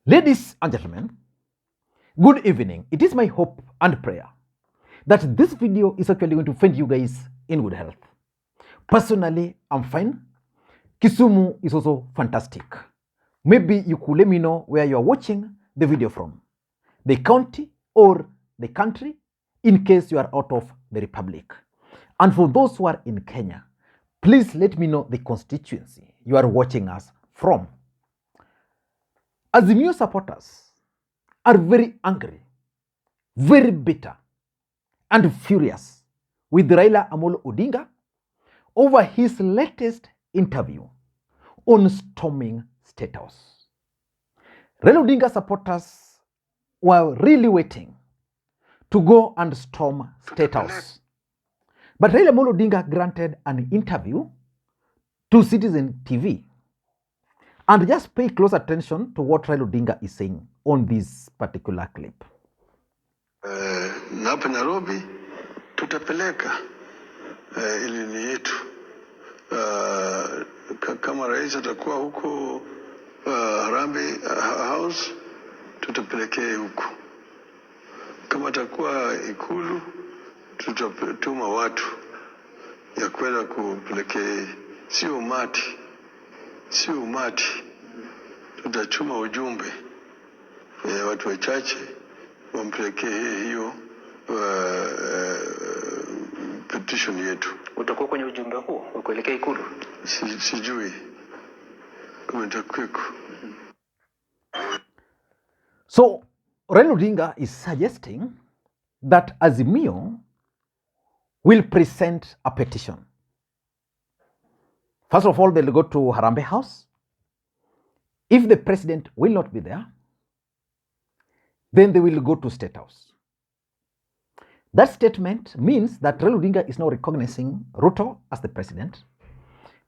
Ladies and gentlemen, good evening. It is my hope and prayer that this video is actually going to find you guys in good health. Personally, I'm fine. Kisumu is also fantastic. Maybe you could let me know where you are watching the video from, the county or the country, in case you are out of the republic. And for those who are in Kenya, please let me know the constituency you are watching us from. Azimio supporters are very angry, very bitter, and furious with Raila Odinga over his latest interview on storming Statehouse. Raila Odinga supporters were really waiting to go and storm Statehouse. But Raila Odinga granted an interview to Citizen TV. And just pay close attention to what Raila Odinga is saying on this particular clip. Na hapa Nairobi tutapeleka ilini yetu. Kama rais atakuwa huko Harambee House, tutapelekea huko. Kama atakuwa Ikulu, tutatuma watu ya kwenda kupelekea, sio umati, tutatuma ujumbe watu wachache wampelekee hiyo petition yetu. Utakuwa kwenye ujumbe huo ukuelekea Ikulu? Sijui kama nitakweko. So Raila Odinga is suggesting that Azimio will present a petition. First of all, they'll go to Harambee House. If the president will not be there, then they will go to Statehouse. That statement means that Raila Odinga is now recognizing Ruto as the president.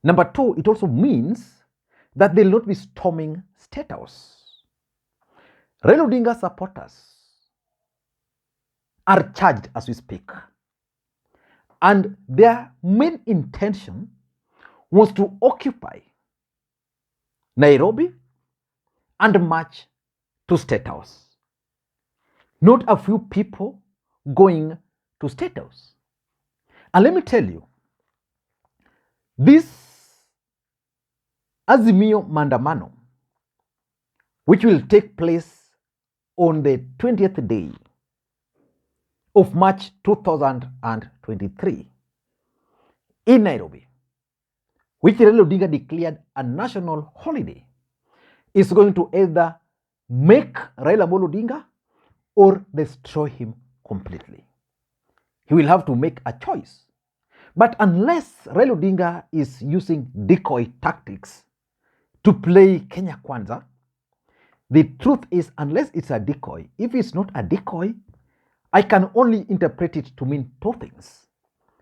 Number two, it also means that they will not be storming Statehouse. Raila Odinga supporters are charged as we speak. And their main intention was to occupy Nairobi and march to Statehouse. Not a few people going to Statehouse. And let me tell you, this Azimio Mandamano, which will take place on the 20th day of March 2023 in Nairobi, which Raila Odinga declared a national holiday, is going to either make Raila Odinga or destroy him completely. He will have to make a choice. But unless Raila Odinga is using decoy tactics to play Kenya Kwanza, the truth is, unless it's a decoy, if it's not a decoy, I can only interpret it to mean two things.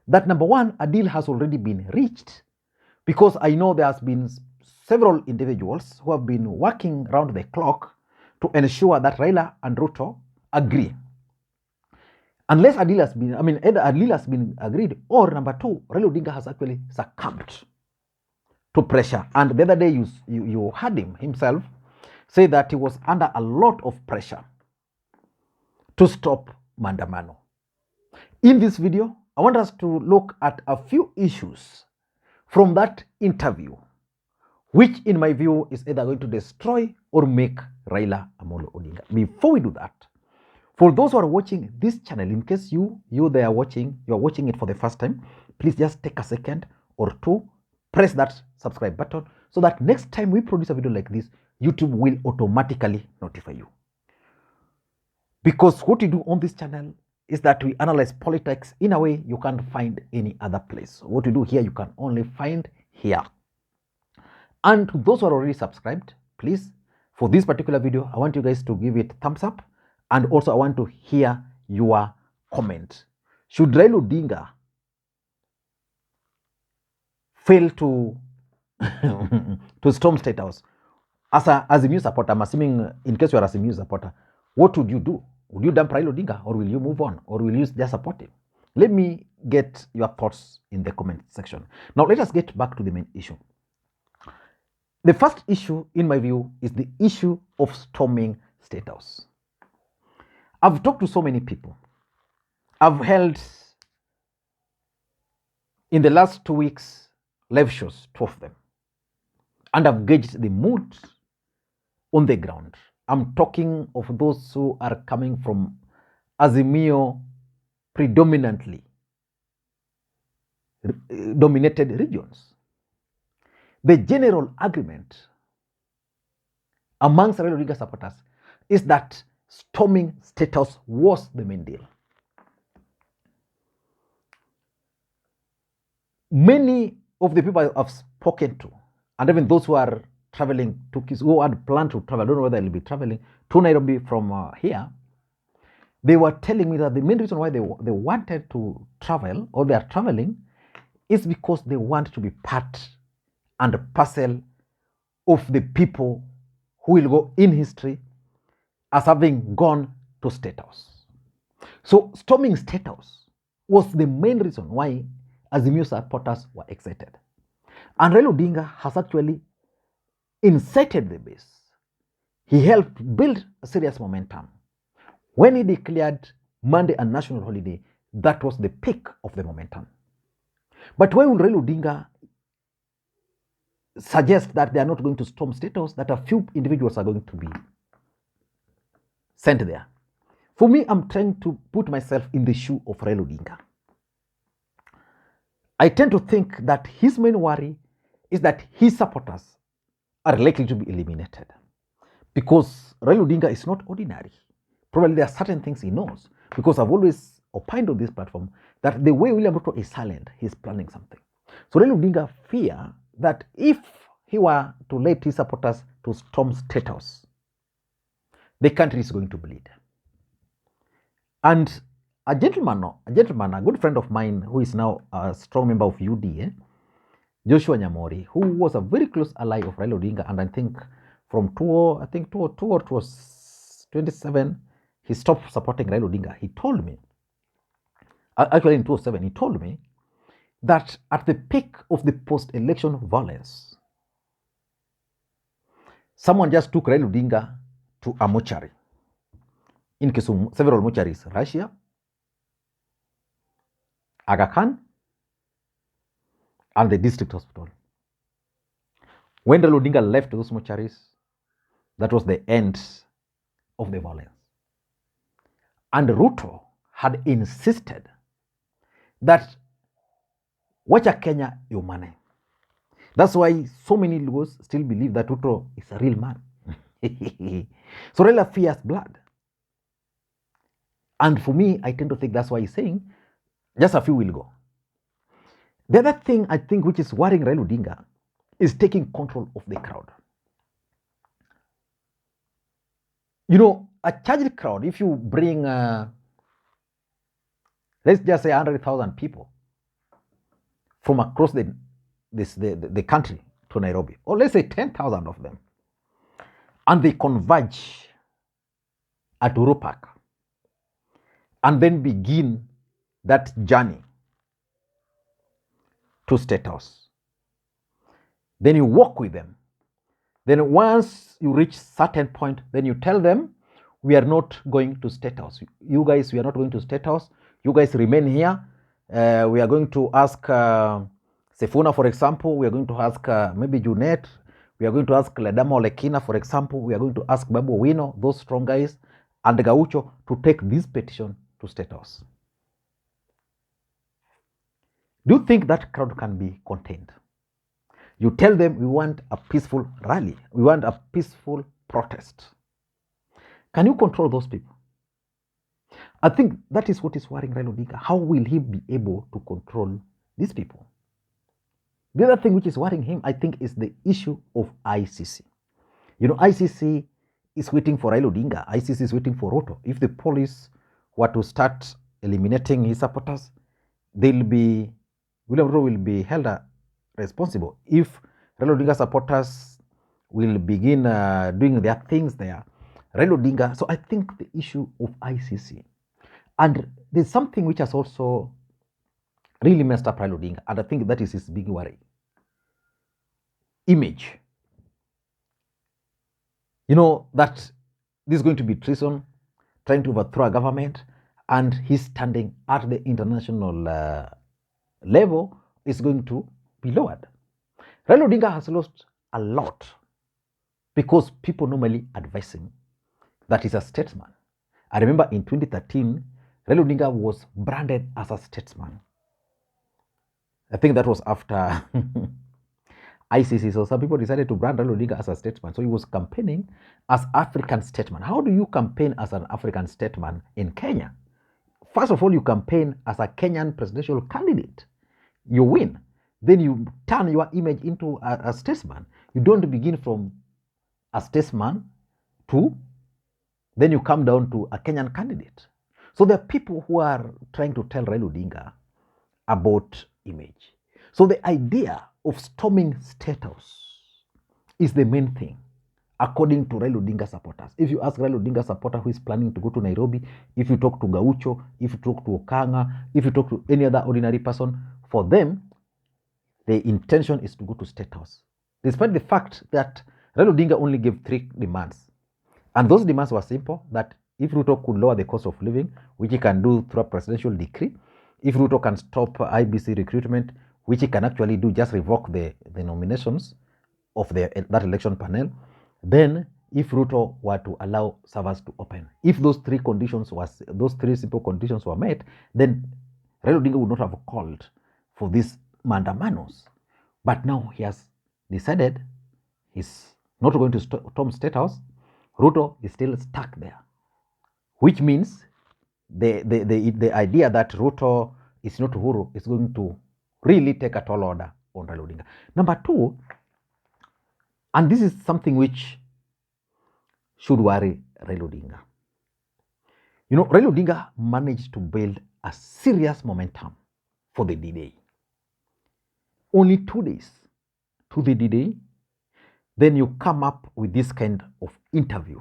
That number one, a deal has already been reached, because I know there has been several individuals who have been working around the clock to ensure that Raila and Ruto agree. Unless a deal has been, either a deal has been agreed, or number two, Raila Odinga has actually succumbed to pressure. And the other day you heard him himself say that he was under a lot of pressure to stop Mandamano. In this video, I want us to look at a few issues from that interview, which in my view is either going to destroy or make Raila Odinga. Before we do that, for those who are watching this channel, in case you are watching it for the first time, please just take a second or two, press that subscribe button so that next time we produce a video like this, YouTube will automatically notify you. Because what we do on this channel is that we analyze politics in a way you can't find any other place. What we do here, you can only find here. And to those who are already subscribed, please, for this particular video, I want you guys to give it thumbs up. And also I want to hear your comment. Should Raila Odinga fail to storm Statehouse? As a Azimio supporter, I'm assuming in case you are a Azimio supporter, what would you do? Would you dump Raila Odinga, or will you move on, or will you just support him? Let me get your thoughts in the comment section. Now let us get back to the main issue. The first issue, in my view, is the issue of storming Statehouse. I've talked to so many people. I've held, in the last 2 weeks, live shows, 2 of them. And I've gauged the mood on the ground. I'm talking of those who are coming from Azimio predominantly dominated regions. The general agreement amongst Raila Odinga supporters is that storming Statehouse was the main deal. Many of the people I've spoken to, and even those who are traveling to who had planned to travel, I don't know whether they'll be traveling to Nairobi from here, they were telling me that the main reason why they wanted to travel, or they are traveling, is because they want to be part and parcel of the people who will go in history as having gone to Statehouse. So storming Statehouse was the main reason why Azimio supporters were excited. And Raila Odinga has actually incited the base. He helped build a serious momentum. When he declared Monday a national holiday, that was the peak of the momentum. But when Raila Odinga suggests that they are not going to storm Statehouse, that a few individuals are going to be sent there. For me, I'm trying to put myself in the shoe of Raila Odinga. I tend to think that his main worry is that his supporters are likely to be eliminated, because Raila Odinga is not ordinary. Probably there are certain things he knows, because I've always opined on this platform that the way William Ruto is silent, he's planning something. So Raila Odinga fear that if he were to let his supporters to storm Statehouse, the country is going to bleed. And a gentleman, a good friend of mine who is now a strong member of UDA, Joshua Nyamori, who was a very close ally of Raila Odinga, and I think from 2002 or 27, he stopped supporting Raila Odinga. He told me, actually in 2007, he told me that at the peak of the post-election violence, someone just took Raila Odinga to a mortuary in Kisumu, several mortuaries, Russia, Aga Khan, and the district hospital. When Raila Odinga left those mortuaries, that was the end of the violence. And Ruto had insisted that wacha Kenya yumane. That's why so many Lugos still believe that Ruto is a real man. So Raila fears blood. And for me, I tend to think that's why he's saying just a few will go. The other thing I think which is worrying Raila Odinga is taking control of the crowd. You know, a charged crowd, if you bring, let's just say 100,000 people from across the country to Nairobi, or let's say 10,000 of them, and they converge at Uhuru Park and then begin that journey to Statehouse. Then you walk with them. Then once you reach certain point, then you tell them, we are not going to Statehouse. You guys, we are not going to Statehouse. You guys remain here. We are going to ask Sifuna, for example. We are going to ask maybe Junet. We are going to ask Ledama Olekina, for example. We are going to ask Babu Wino, those strong guys, and Gaucho to take this petition to Statehouse. Do you think that crowd can be contained? You tell them we want a peaceful rally. We want a peaceful protest. Can you control those people? I think that is what is worrying Raila Odinga. How will he be able to control these people? The other thing which is worrying him, I think, is the issue of ICC. You know, ICC is waiting for Raila Odinga. ICC is waiting for Ruto. If the police were to start eliminating his supporters, William Ruto will be held responsible. If Raila Odinga supporters will begin doing their things there, Raila Odinga. So I think the issue of ICC, and there's something which has also really messed up Raila Odinga, and I think that is his big worry. Image. you know, that this is going to be treason, trying to overthrow a government, and his standing at the international level is going to be lowered. Raila Odinga has lost a lot because people normally advise him that he's a statesman. I remember in 2013, Raila Odinga was branded as a statesman. I think that was after ICC. So some people decided to brand Raila Odinga as a statesman. So he was campaigning as African statesman. How do you campaign as an African statesman in Kenya? First of all, you campaign as a Kenyan presidential candidate. You win. Then you turn your image into a statesman. You don't begin from a statesman to, then you come down to a Kenyan candidate. So there are people who are trying to tell Raila Odinga about image. So the idea of storming Statehouse is the main thing, according to Raila Odinga supporters. If you ask Raila Odinga supporter who is planning to go to Nairobi, if you talk to Gaucho, if you talk to Okanga, if you talk to any other ordinary person, for them, the intention is to go to Statehouse. Despite the fact that Raila Odinga only gave 3 demands. And those demands were simple, that if Ruto could lower the cost of living, which he can do through a presidential decree, if Ruto can stop IBC recruitment, which he can actually do, just revoke the nominations of that election panel, then if Ruto were to allow servers to open, if those 3 simple conditions were met, then Raila Odinga would not have called for these mandamanos. But now he has decided he's not going to storm Statehouse. Ruto is still stuck there, which means the idea that Ruto is not Uhuru is going to really take a tall order on Raila Odinga. Number 2, and this is something which should worry Raila Odinga. You know, Raila Odinga managed to build a serious momentum for the D-Day. Only 2 days to the D-Day, then you come up with this kind of interview.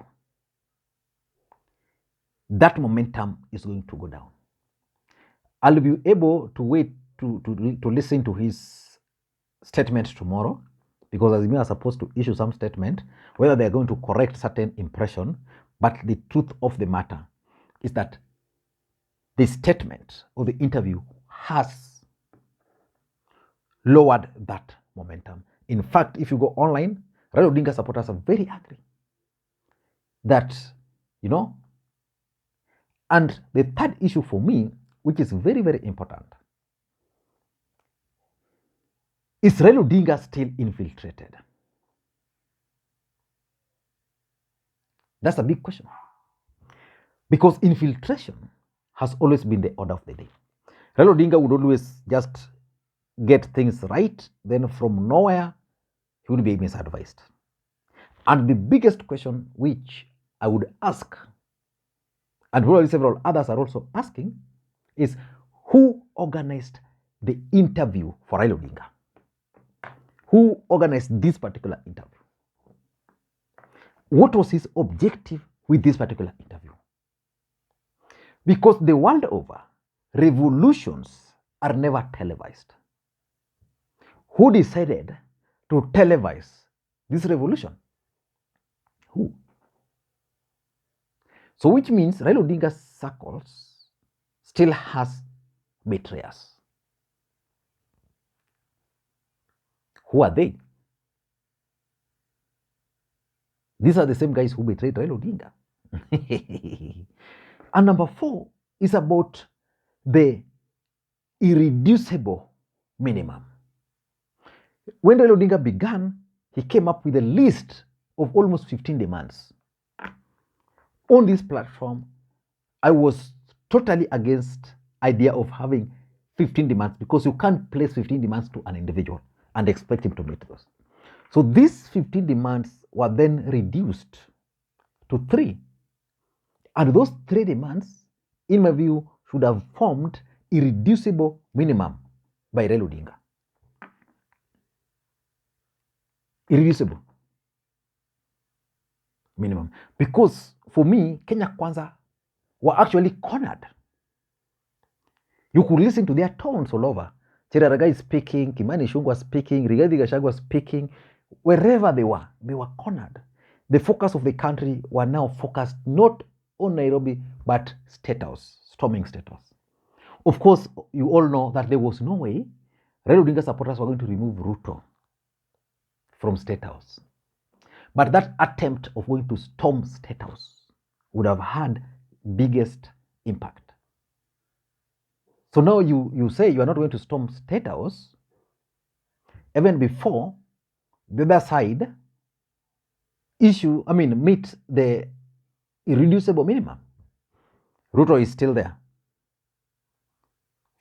That momentum is going to go down. I'll be able to wait to listen to his statement tomorrow, because Azimio are supposed to issue some statement, whether they're going to correct certain impression. But the truth of the matter is that the statement or the interview has lowered that momentum. In fact, if you go online, Raila Odinga supporters are very angry that, you know. And the third issue for me, which is very, very important, is Raila Odinga still infiltrated? That's a big question. Because infiltration has always been the order of the day. Raila Odinga would always just get things right, then from nowhere, he would be misadvised. And the biggest question which I would ask, and probably several others are also asking, is who organized the interview for Raila Odinga? Who organized this particular interview? What was his objective with this particular interview? Because the world over, revolutions are never televised. Who decided to televise this revolution? Who? So which means Raila Odinga's circles still has betrayers. Who are they? These are the same guys who betrayed Raila Odinga. And number 4 is about the irreducible minimum. When Raila Odinga began, he came up with a list of almost 15 demands. On this platform, I was totally against idea of having 15 demands, because you can't place 15 demands to an individual and expect him to meet those. So these 15 demands were then reduced to 3. And those 3 demands, in my view, should have formed irreducible minimum by Raila Odinga. Irreducible minimum. Because for me, Kenya Kwanza were actually cornered. You could listen to their tones all over. Cheraragai speaking, Kimani Ichung'wah speaking, Rigathi Gachagua speaking, wherever they were cornered. the focus of the country were now focused not on Nairobi, but Statehouse, storming Statehouse. Of course, you all know that there was no way Raila Odinga supporters were going to remove Ruto from Statehouse. But that attempt of going to storm Statehouse would have had biggest impact. So now you say you are not going to storm Statehouse, even before the other side meet the irreducible minimum. Ruto is still there.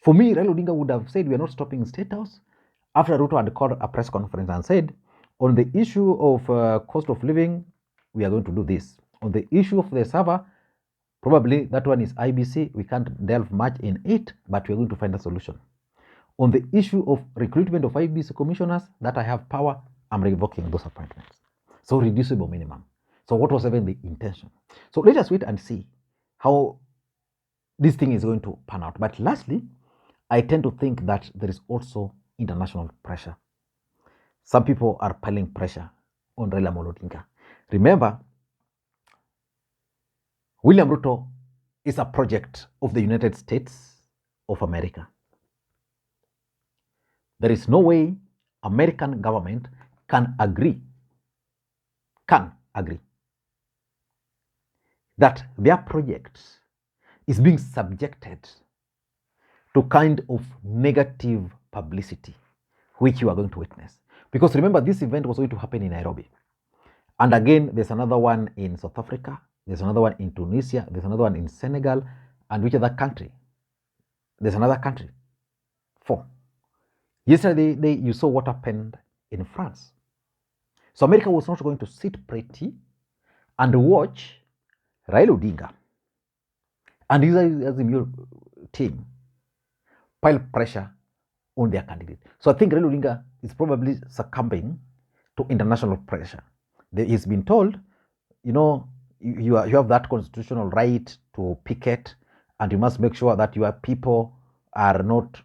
For me, Raila Odinga would have said we are not stopping Statehouse after Ruto had called a press conference and said, on the issue of cost of living, we are going to do this. On the issue of the server, probably that one is IBC. We can't delve much in it, but we're going to find a solution. On the issue of recruitment of IBC commissioners, that I have power, I'm revoking those appointments. So reducible minimum. So what was even the intention? So let us wait and see how this thing is going to pan out. But lastly, I tend to think that there is also international pressure. Some people are piling pressure on Raila Odinga. Remember, William Ruto is a project of the United States of America. There is no way American government can agree that their project is being subjected to kind of negative publicity, which you are going to witness. Because remember, this event was going to happen in Nairobi. And again, there's another one in South Africa, there's another one in Tunisia, there's another one in Senegal, and which other country? There's another country. 4. Yesterday, you saw what happened in France. So America was not going to sit pretty and watch Raila Odinga and his Azimio team pile pressure on their candidate. So I think Raila Odinga is probably succumbing to international pressure. He's been told, you have that constitutional right to picket, and you must make sure that your people are not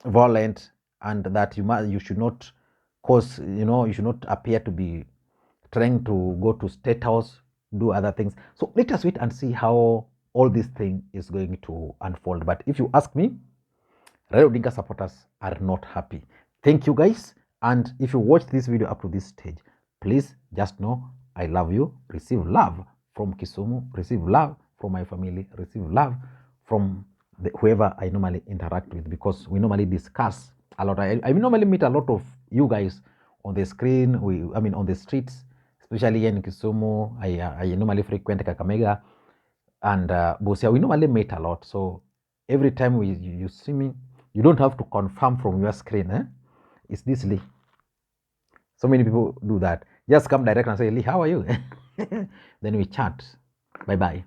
violent, and that you should not cause, you should not appear to be trying to go to Statehouse, do other things. So let us wait and see how all this thing is going to unfold. But if you ask me, Raila Odinga supporters are not happy. Thank you guys. And if you watch this video up to this stage, please just know I love you. Receive love from Kisumu. Receive love from my family. Receive love from whoever I normally interact with, because we normally discuss a lot. I normally meet a lot of you guys on the screen. On the streets, especially here in Kisumu. I normally frequent Kakamega and Busia. We normally meet a lot. So every time you see me, you don't have to confirm from your screen. Is this Lee? So many people do that. Just come direct and say, Lee, how are you? Then we chat. Bye-bye.